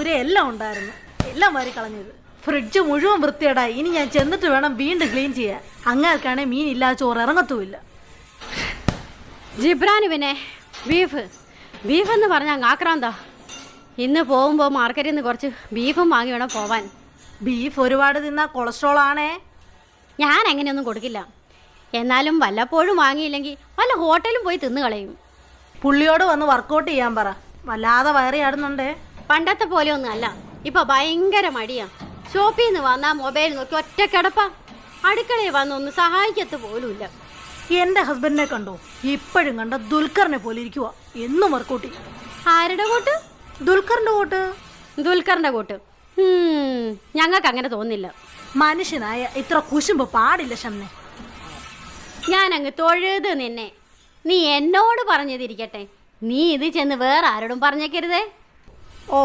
ചൂര എല്ലാം ഉണ്ടായിരുന്നു, എല്ലാം വാരി കളഞ്ഞത്. ഫ്രിഡ്ജ് മുഴുവൻ വൃത്തിയേടായി. ഇനി ഞാൻ ചെന്നിട്ട് വേണം വീണ്ടും ക്ലീൻ ചെയ്യാൻ. അങ്ങാർക്കാണെങ്കിൽ മീൻ ഇല്ലാതെ ചോറ് ഇറങ്ങത്തുമില്ല. ജിബ്രാന് പിന്നെ ബീഫ് എന്ന് പറഞ്ഞാൽ ആക്രാന്താ. ഇന്ന് പോകുമ്പോൾ മാർക്കറ്റിൽ നിന്ന് കുറച്ച് ബീഫും വാങ്ങി വേണം പോവാൻ. ബീഫ് ഒരുപാട് തിന്നാൽ കൊളസ്ട്രോൾ ആണേ. ഞാൻ അങ്ങനെയൊന്നും കൊടുക്കില്ല. എന്നാലും വല്ലപ്പോഴും വാങ്ങിയില്ലെങ്കിൽ വല്ല ഹോട്ടലും പോയി തിന്നു കളയും. പുള്ളിയോട് വന്ന് വർക്കൗട്ട് ചെയ്യാൻ പറ. വല്ലാതെ വയറിയാടുന്നുണ്ടേ. പണ്ടത്തെ പോലെ ഒന്നും അല്ല, ഇപ്പൊ ഭയങ്കര മടിയാ. ഷോപ്പിൽ നിന്ന് വന്നാൽ മൊബൈൽ നോക്കി ഒറ്റ കിടപ്പാ. അടുക്കളയിൽ വന്നൊന്ന് സഹായിക്കത്ത് പോലുമില്ല. എൻ്റെ ഹസ്ബൻഡിനെ കണ്ടോ? ഇപ്പോഴും കണ്ട ദുൽഖറിനെ പോലെ ഇരിക്കുക. എന്നും വർക്കൗട്ട് ചെയ്യും. ആരുടെ കൂട്ട്? ദുൽഖറിന്റെ കൂട്ട്. ദുൽഖറിന്റെ കൂട്ട് ഞങ്ങൾക്ക് അങ്ങനെ തോന്നില്ല. മനുഷ്യനായ ഇത്ര കുശുമ്പ് പാടില്ല ഷംനെ. ഞാൻ അങ്ങ് തൊഴുത് നിന്നെ. നീ എന്നോട് പറഞ്ഞതിരിക്കട്ടെ, നീ ഇത് ചെന്ന് വേറെ ആരോടും പറഞ്ഞേക്കരുതേ. ഓ